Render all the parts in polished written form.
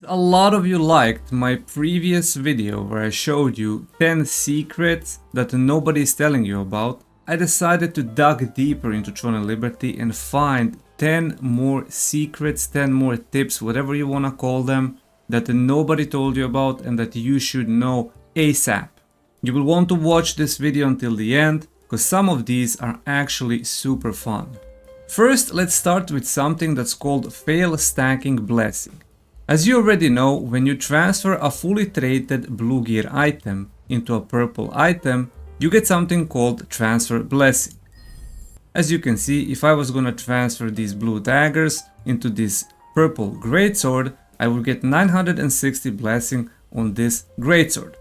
A lot of you liked my previous video where I showed you 10 secrets that nobody is telling you about. I decided to dig deeper into Throne and Liberty and find 10 more secrets, 10 more tips, whatever you want to call them, that nobody told you about and that you should know ASAP. You will want to watch this video until the end because some of these are actually super fun. First, let's start with something that's called fail stacking blessing. As you already know, when you transfer a fully traded blue gear item into a purple item, you get something called transfer blessing. As you can see, if I was gonna transfer these blue daggers into this purple greatsword, I would get 960 blessing on this greatsword.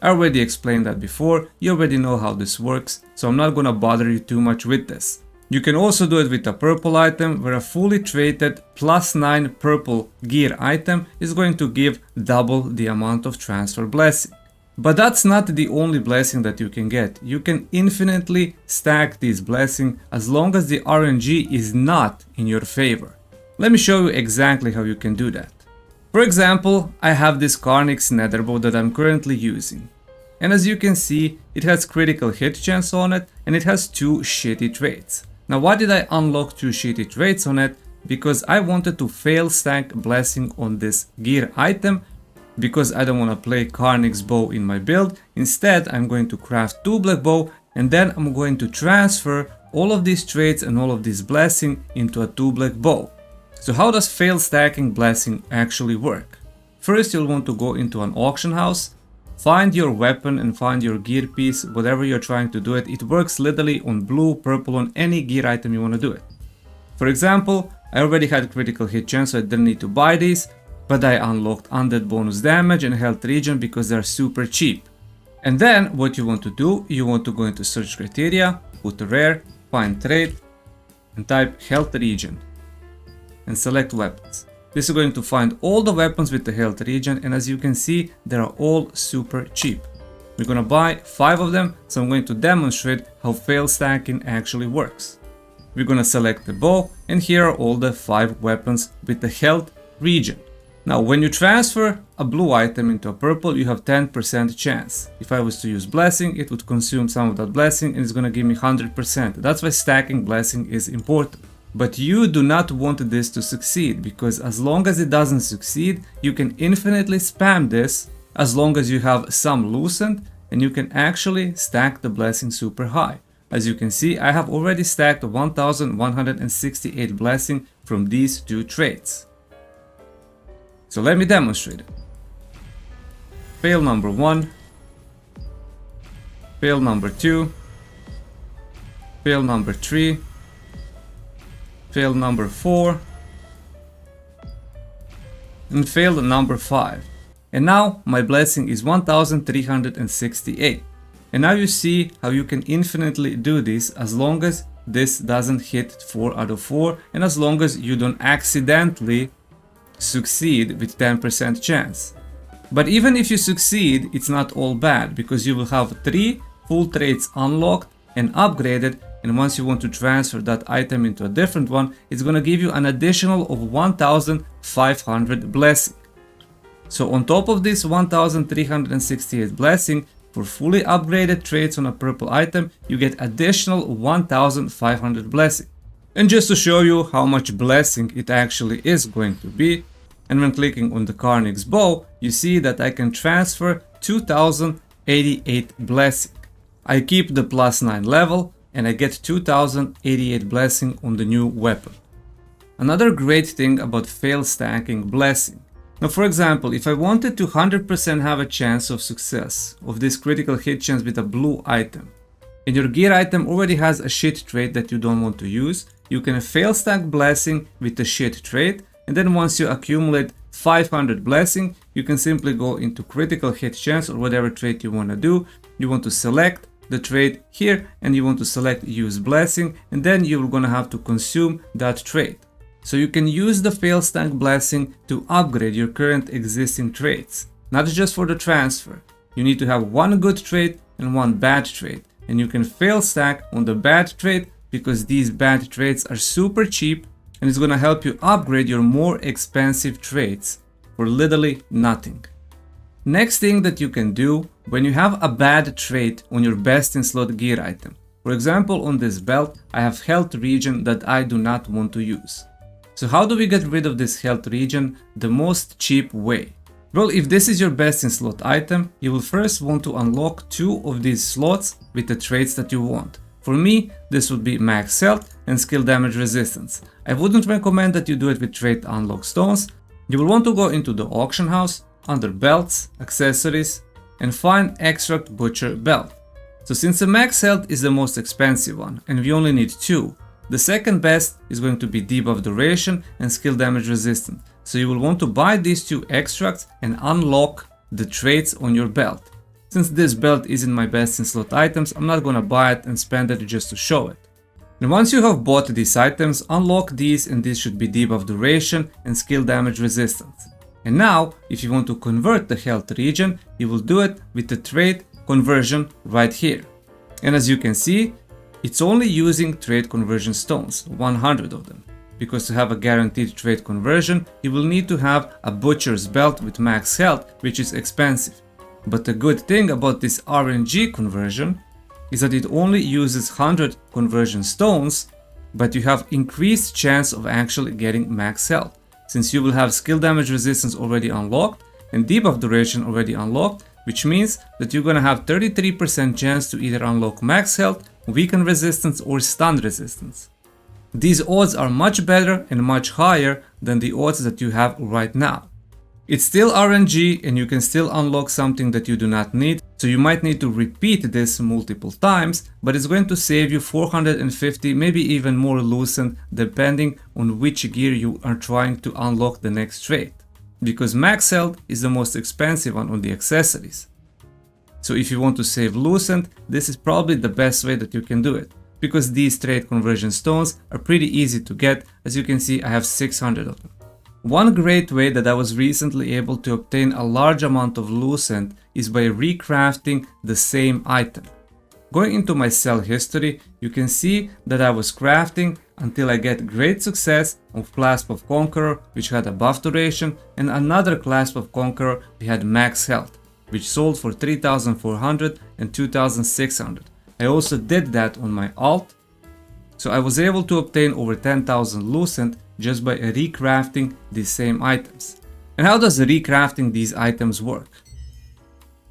I already explained that before, you already know how this works, so I'm not gonna bother you too much with this. You can also do it with a purple item where a fully traded +9 purple gear item is going to give double the amount of transfer blessing. But that's not the only blessing that you can get. You can infinitely stack these blessings as long as the RNG is not in your favor. Let me show you exactly how you can do that. For example, I have this Carnix netherbow that I'm currently using. And as you can see, it has critical hit chance on it and it has 2 shitty traits. Now why did I unlock 2 shitty traits on it? Because I wanted to fail stack blessing on this gear item because I don't want to play Carnix bow in my build. Instead, I'm going to craft 2 black bow and then I'm going to transfer all of these traits and all of this blessing into a 2 black bow. So how does fail stacking blessing actually work? First, you'll want to go into an auction house, find your weapon and find your gear piece, whatever you're trying to do it. It works literally on blue, purple, on any gear item you want to do it. For example, I already had critical hit chance, so I didn't need to buy these, but I unlocked undead bonus damage and health regen because they're super cheap. And then what you want to do, you want to go into search criteria, put rare, find trait, and type health regen, and select weapons. This is going to find all the weapons with the health regen, and as you can see, they are all super cheap. We're gonna buy 5 of them, so I'm going to demonstrate how fail stacking actually works. We're gonna select the bow, and here are all the 5 weapons with the health regen. Now, when you transfer a blue item into a purple, you have 10% chance. If I was to use blessing, it would consume some of that blessing and it's gonna give me 100%. That's why stacking blessing is important. But you do not want this to succeed, because as long as it doesn't succeed, you can infinitely spam this as long as you have some loosened, and you can actually stack the blessing super high. As you can see, I have already stacked 1168 blessing from these 2 traits. So let me demonstrate it. Fail number 1, fail number 2, fail number 3, fail number 4, and fail number 5. And now my blessing is 1368. And now you see how you can infinitely do this as long as this doesn't hit 4 out of 4 and as long as you don't accidentally succeed with 10% chance. But even if you succeed, it's not all bad, because you will have 3 full traits unlocked and upgraded, and once you want to transfer that item into a different one, it's gonna give you an additional of 1500 blessing. So on top of this 1368 blessing, for fully upgraded traits on a purple item, you get additional 1500 blessing. And just to show you how much blessing it actually is going to be, and when clicking on the Carnix bow, you see that I can transfer 2088 blessing. I keep the +9 level, and I get 2088 blessing on the new weapon. Another great thing about fail stacking blessing. Now, for example, if I wanted to 100% have a chance of success of this critical hit chance with a blue item, and your gear item already has a shit trait that you don't want to use, you can fail stack blessing with the shit trait, and then once you accumulate 500 blessing, you can simply go into critical hit chance or whatever trait you want to do. You want to select the trait here and you want to select use blessing, and then you're gonna have to consume that trait. So you can use the fail stack blessing to upgrade your current existing traits, not just for the transfer. You need to have 1 good trait and 1 bad trait, and you can fail stack on the bad trait because these bad traits are super cheap and it's gonna help you upgrade your more expensive traits for literally nothing. Next thing that you can do when you have a bad trait on your best in slot gear item. For example, on this belt, I have health regen that I do not want to use. So how do we get rid of this health regen the most cheap way? Well, if this is your best in slot item, you will first want to unlock 2 of these slots with the traits that you want. For me, this would be max health and skill damage resistance. I wouldn't recommend that you do it with trait unlock stones. You will want to go into the auction house, under belts, accessories, and find extract butcher belt. So since the max health is the most expensive one and we only need 2, the second best is going to be debuff duration and skill damage resistance. So you will want to buy these 2 extracts and unlock the traits on your belt. Since this belt isn't my best in slot items, I'm not gonna buy it and spend it just to show it. And once you have bought these items, unlock these, and this should be debuff duration and skill damage resistance. And now, if you want to convert the health regen, you will do it with the trait conversion right here. And as you can see, it's only using trait conversion stones, 100 of them. Because to have a guaranteed trait conversion, you will need to have a butcher's belt with max health, which is expensive. But the good thing about this RNG conversion is that it only uses 100 conversion stones, but you have increased chance of actually getting max health. Since you will have skill damage resistance already unlocked and debuff duration already unlocked, which means that you're gonna have 33% chance to either unlock max health, weaken resistance, or stun resistance. These odds are much better and much higher than the odds that you have right now. It's still RNG and you can still unlock something that you do not need, so you might need to repeat this multiple times, but it's going to save you 450, maybe even more lucent, depending on which gear you are trying to unlock the next trait. Because max health is the most expensive one on the accessories. So if you want to save lucent, this is probably the best way that you can do it. Because these trait conversion stones are pretty easy to get, as you can see I have 600 of them. One great way that I was recently able to obtain a large amount of lucent is by recrafting the same item. Going into my sell history, you can see that I was crafting until I get great success of Clasp of Conqueror, which had a buff duration, and another Clasp of Conqueror which had max health, which sold for 3,400 and 2,600. I also did that on my alt, so I was able to obtain over 10,000 lucent just by recrafting these same items. And how does recrafting these items work?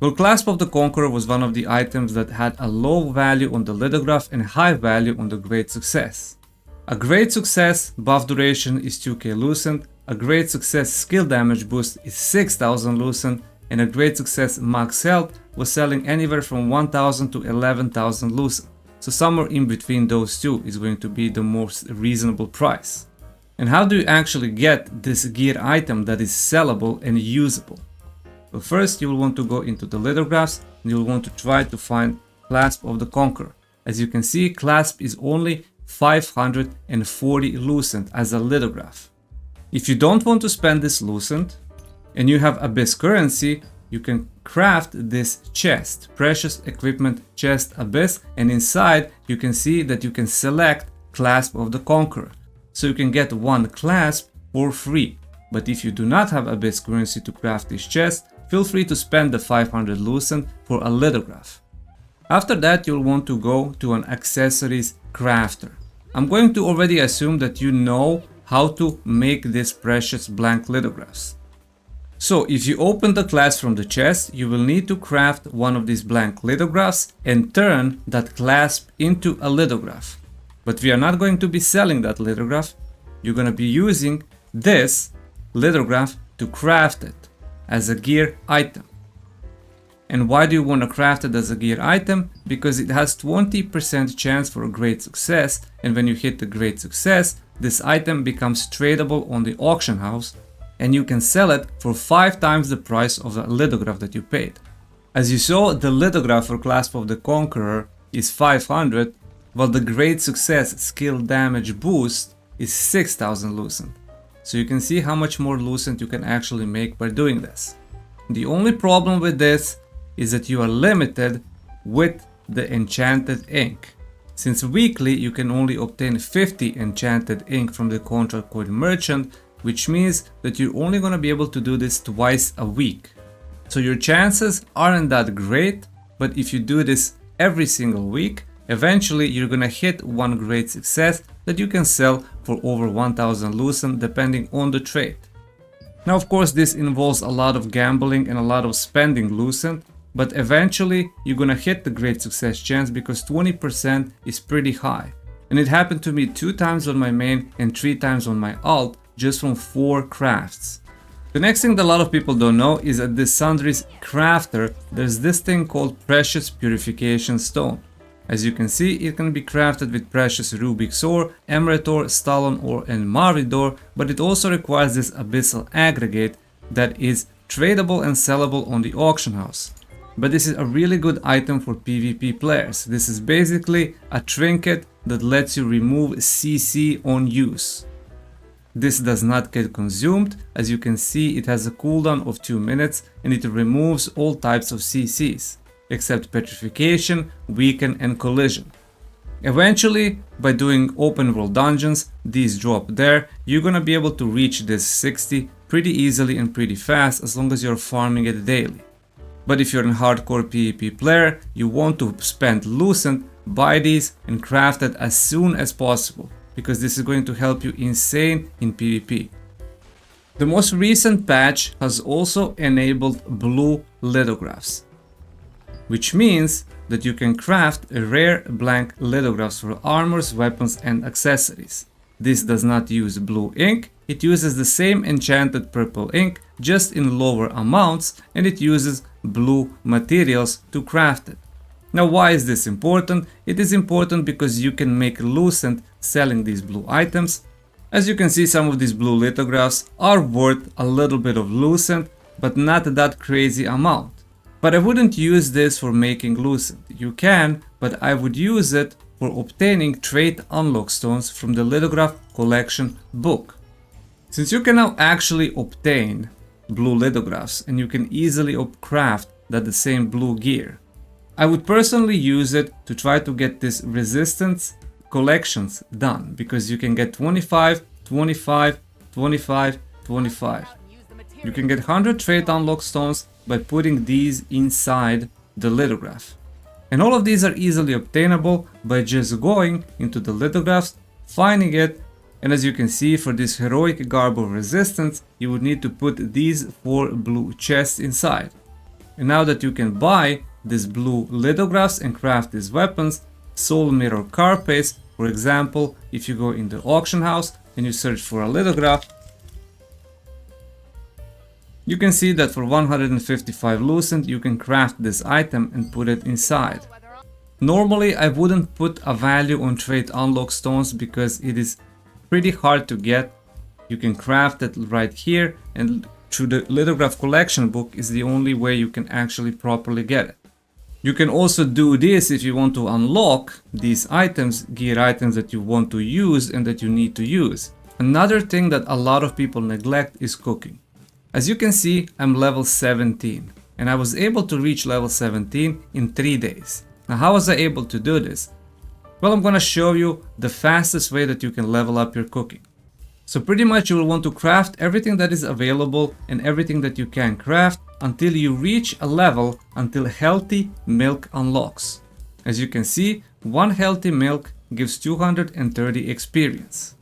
Well, Clasp of the Conqueror was one of the items that had a low value on the lithograph and high value on the Great Success. A Great Success buff duration is 2k lucent, a Great Success skill damage boost is 6,000 lucent, and a Great Success max health was selling anywhere from 1,000 to 11,000 lucent. So somewhere in between those two is going to be the most reasonable price. And how do you actually get this gear item that is sellable and usable? Well, first you will want to go into the lithographs and you will want to try to find Clasp of the Conqueror. As you can see, Clasp is only 540 lucent as a lithograph. If you don't want to spend this lucent and you have Abyss currency, you can craft this chest, Precious Equipment Chest Abyss, and inside you can see that you can select Clasp of the Conqueror. So you can get one clasp for free. But if you do not have Abyss currency to craft this chest, feel free to spend the 500 lucent for a lithograph. After that, you'll want to go to an accessories crafter. I'm going to already assume that you know how to make these precious blank lithographs. So if you open the clasp from the chest, you will need to craft one of these blank lithographs and turn that clasp into a lithograph. But we are not going to be selling that lithograph. You're going to be using this lithograph to craft it as a gear item. And why do you want to craft it as a gear item? Because it has 20% chance for a Great Success, and when you hit the Great Success, this item becomes tradable on the auction house and you can sell it for 5 times the price of the lithograph that you paid. As you saw, the lithograph for Clasp of the Conqueror is 500, while the Great Success skill damage boost is 6,000 lucent. So you can see how much more lucent you can actually make by doing this. The only problem with this is that you are limited with the enchanted ink. Since weekly you can only obtain 50 enchanted ink from the contract coin merchant, which means that you're only going to be able to do this twice a week. So your chances aren't that great, but if you do this every single week, eventually you're going to hit one great success that you can sell for over 1000 lucent depending on the trade. Now of course this involves a lot of gambling and a lot of spending lucent, but eventually you're gonna hit the great success chance because 20% is pretty high. And it happened to me 2 times on my main and 3 times on my alt just from 4 crafts. The next thing that a lot of people don't know is that this Sundry's crafter, there's this thing called precious purification stone. As you can see, it can be crafted with precious Rubik's ore, emerald ore, Stalon ore and Marvid ore, but it also requires this abyssal aggregate that is tradable and sellable on the auction house. But this is a really good item for PvP players. This is basically a trinket that lets you remove CC on use. This does not get consumed. As you can see, it has a cooldown of 2 minutes and it removes all types of CCs. Except petrification, weaken and collision. Eventually, by doing open world dungeons, these drop there, you're gonna be able to reach this 60 pretty easily and pretty fast as long as you're farming it daily. But if you're a hardcore PvP player, you want to spend lucent, buy these and craft it as soon as possible, because this is going to help you insane in PvP. The most recent patch has also enabled blue lithographs, which means that you can craft rare blank lithographs for armors, weapons and accessories. This does not use blue ink, it uses the same enchanted purple ink just in lower amounts, and it uses blue materials to craft it. Now why is this important? It is important because you can make lucent selling these blue items. As you can see, some of these blue lithographs are worth a little bit of lucent, but not that crazy amount. But I wouldn't use this for making lucent. You can, but I would use it for obtaining trait unlock stones from the lithograph collection book. Since you can now actually obtain blue lithographs and you can easily craft the same blue gear, I would personally use it to try to get this resistance collections done, because you can get 25, 25, 25, 25. You can get 100 trait unlock stones by putting these inside the lithograph. And all of these are easily obtainable by just going into the lithographs, finding it, and as you can see, for this heroic garb of resistance, you would need to put these 4 blue chests inside. And now that you can buy these blue lithographs and craft these weapons, soul mirror carapace, for example, if you go in the auction house and you search for a lithograph, you can see that for 155 lucent you can craft this item and put it inside. Normally I wouldn't put a value on trait unlock stones because it is pretty hard to get. You can craft it right here, and through the lithograph collection book is the only way you can actually properly get it. You can also do this if you want to unlock these items, gear items that you want to use and that you need to use. Another thing that a lot of people neglect is cooking. As you can see, I'm level 17 and I was able to reach level 17 in 3 days. Now how was I able to do this? Well, I'm gonna show you the fastest way that you can level up your cooking. So pretty much you will want to craft everything that is available and everything that you can craft until you reach a level until healthy milk unlocks. As you can see, 1 healthy milk gives 230 experience.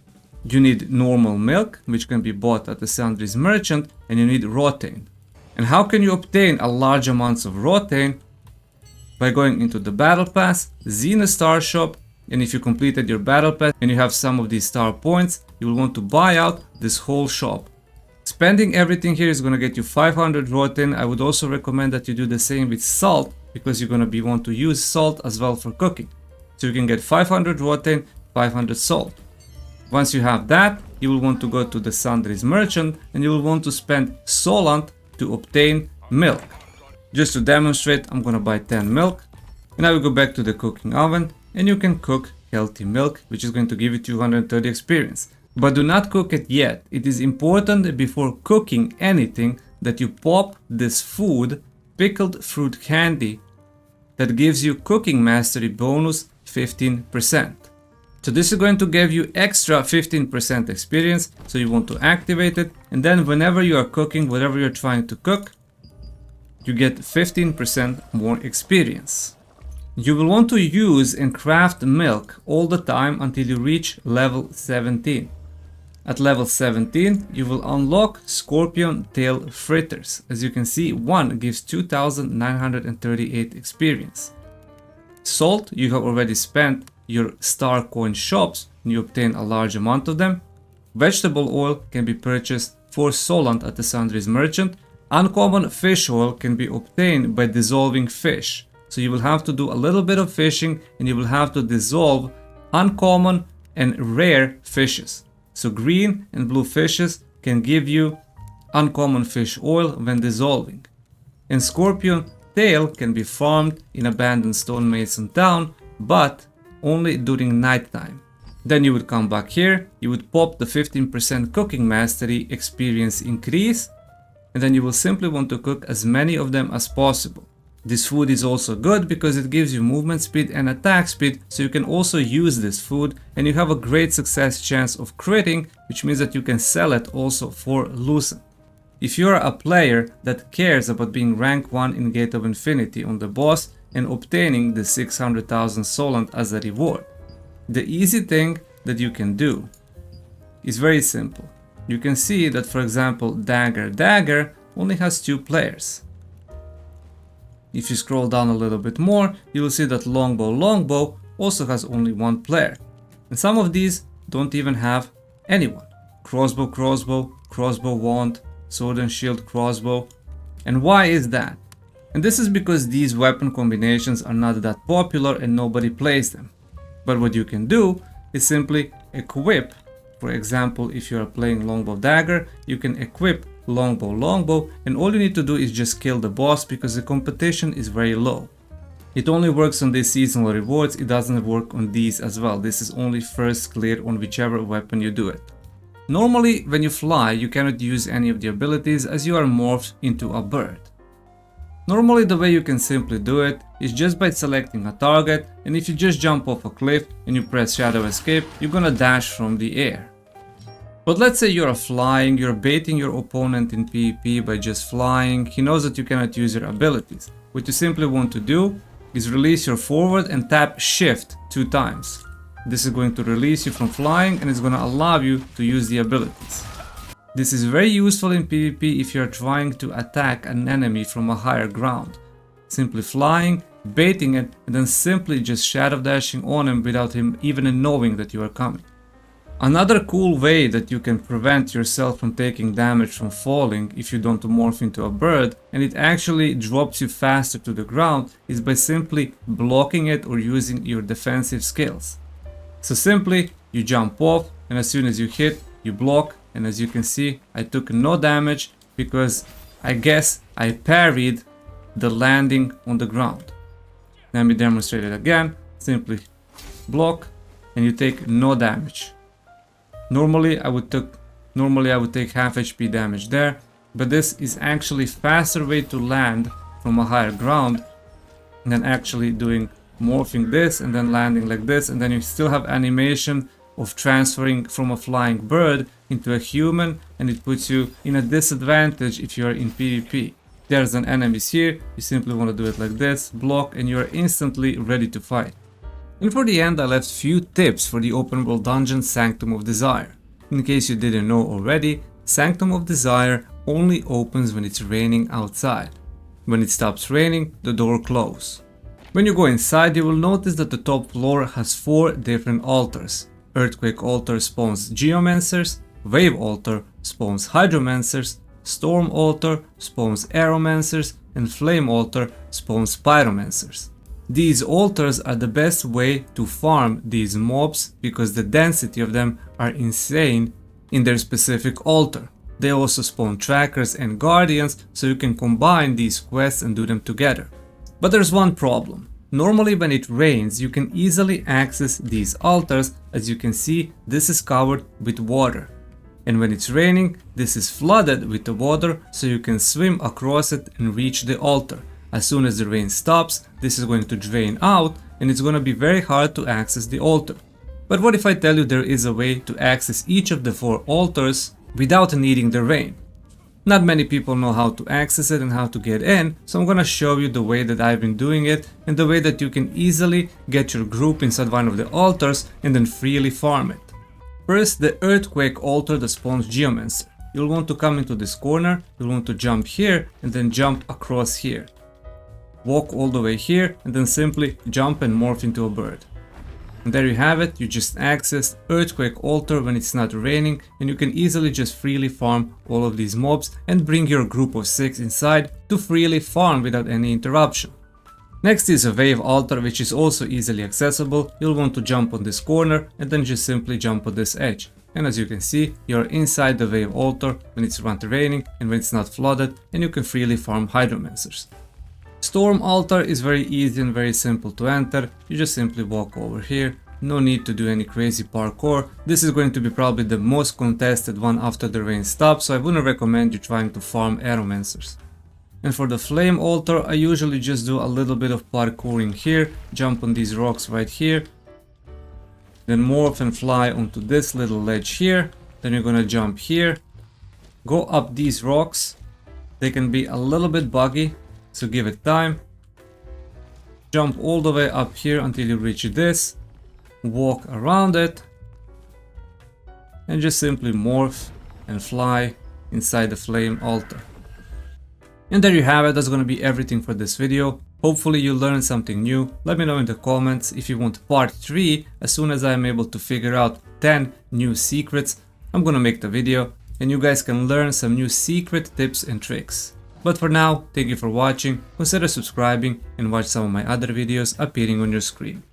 You need normal milk, which can be bought at the Sundry's merchant, and you need rotane. And how can you obtain a large amounts of rotane? By going into the battle pass, Xena Star Shop, and if you completed your battle pass and you have some of these star points, you will want to buy out this whole shop. Spending everything here is going to get you 500 rotane. I would also recommend that you do the same with salt, because you're going to want to use salt as well for cooking. So you can get 500 rotane, 500 salt. Once you have that, you will want to go to the Sundry's merchant and you will want to spend solant to obtain milk. Just to demonstrate, I'm gonna buy 10 milk, and I will go back to the cooking oven and you can cook healthy milk, which is going to give you 230 experience. But do not cook it yet. It is important before cooking anything that you pop this food, pickled fruit candy, that gives you cooking mastery bonus 15%. So this is going to give you extra 15% experience, so you want to activate it, and then whenever you are cooking whatever you're trying to cook, you get 15% more experience. You will want to use and craft milk all the time until you reach level 17. At level 17, you will unlock scorpion tail fritters. As you can see, one gives 2938 experience. Salt, you have already spent your star coin shops and you obtain a large amount of them. Vegetable oil can be purchased for Solant at the Sundry's merchant. Uncommon fish oil can be obtained by dissolving fish. So you will have to do a little bit of fishing and you will have to dissolve uncommon and rare fishes. So green and blue fishes can give you uncommon fish oil when dissolving. And scorpion tail can be farmed in abandoned stonemason town, but only during nighttime. Then you would come back here, you would pop the 15% cooking mastery experience increase, and then you will simply want to cook as many of them as possible. This food is also good because it gives you movement speed and attack speed, so you can also use this food and you have a great success chance of critting, which means that you can sell it also for lucent. If you are a player that cares about being rank 1 in Gate of Infinity on the boss and obtaining the 600,000 Solant as a reward, the easy thing that you can do is very simple. You can see that, for example, Dagger only has 2 players. If you scroll down a little bit more, you will see that Longbow also has only 1 player. And some of these don't even have anyone. Crossbow wand, sword and shield crossbow. And why is that? And this is because these weapon combinations are not that popular and nobody plays them. But what you can do is simply equip. For example, if you are playing Longbow Dagger, you can equip Longbow, and all you need to do is just kill the boss because the competition is very low. It only works on these seasonal rewards, it doesn't work on these as well. This is only first clear on whichever weapon you do it. Normally, when you fly, you cannot use any of the abilities as you are morphed into a bird. Normally, the way you can simply do it is just by selecting a target, and if you just jump off a cliff and you press Shadow Escape, you're gonna dash from the air. But let's say you're flying, you're baiting your opponent in PvP by just flying, he knows that you cannot use your abilities. What you simply want to do is release your forward and tap Shift 2 times. This is going to release you from flying and it's going to allow you to use the abilities. This is very useful in PvP if you're trying to attack an enemy from a higher ground. Simply flying, baiting it, and then simply just shadow dashing on him without him even knowing that you are coming. Another cool way that you can prevent yourself from taking damage from falling if you don't morph into a bird and it actually drops you faster to the ground is by simply blocking it or using your defensive skills. So simply you jump off and as soon as you hit, you block, and as you can see I took no damage because I guess I parried the landing on the ground. Let me demonstrate it again. Simply block and you take no damage. Normally I would take half HP damage there, but this is actually faster way to land from a higher ground than actually doing morphing this and then landing like this, and then you still have animation of transferring from a flying bird into a human, and it puts you in a disadvantage if you are in PvP. There's an enemy here, you simply want to do it like this, block, and you are instantly ready to fight. And for the end I left few tips for the open world dungeon Sanctum of Desire. In case you didn't know already, Sanctum of Desire only opens when it's raining outside. When it stops raining, the door closes. When you go inside, you will notice that the top floor has 4 different altars. Earthquake altar spawns Geomancers, Wave altar spawns Hydromancers, Storm altar spawns Aeromancers, and Flame altar spawns Pyromancers. These altars are the best way to farm these mobs because the density of them are insane in their specific altar. They also spawn trackers and guardians, so you can combine these quests and do them together. But there's one problem. Normally when it rains you can easily access these altars. As you can see, this is covered with water. And when it's raining, this is flooded with the water, so you can swim across it and reach the altar. As soon as the rain stops, this is going to drain out and it's going to be very hard to access the altar. But what if I tell you there is a way to access each of the 4 altars without needing the rain? Not many people know how to access it and how to get in, so I'm gonna show you the way that I've been doing it and the way that you can easily get your group inside one of the altars and then freely farm it. First, the earthquake altar that spawns geomancer. You'll want to come into this corner, you'll want to jump here and then jump across here. Walk all the way here and then simply jump and morph into a bird. And there you have it, you just accessed earthquake altar when it's not raining, and you can easily just freely farm all of these mobs and bring your group of 6 inside to freely farm without any interruption. Next is a wave altar, which is also easily accessible. You'll want to jump on this corner and then just simply jump on this edge. And as you can see, you're inside the wave altar when it's not raining and when it's not flooded, and you can freely farm hydromancers. Storm altar is very easy and very simple to enter. You just simply walk over here, no need to do any crazy parkour. This is going to be probably the most contested one after the rain stops, so I wouldn't recommend you trying to farm aeromancers. And for the flame altar, I usually just do a little bit of parkouring here, jump on these rocks right here, then morph and fly onto this little ledge here, then you're gonna jump here, go up these rocks. They can be a little bit buggy, so give it time. Jump all the way up here until you reach this, walk around it, and just simply morph and fly inside the flame altar. And there you have it, that's gonna be everything for this video. Hopefully you learned something new. Let me know in the comments if you want part 3. As soon as I am able to figure out 10 new secrets, I'm gonna make the video and you guys can learn some new secret tips and tricks. But for now, thank you for watching, consider subscribing and watch some of my other videos appearing on your screen.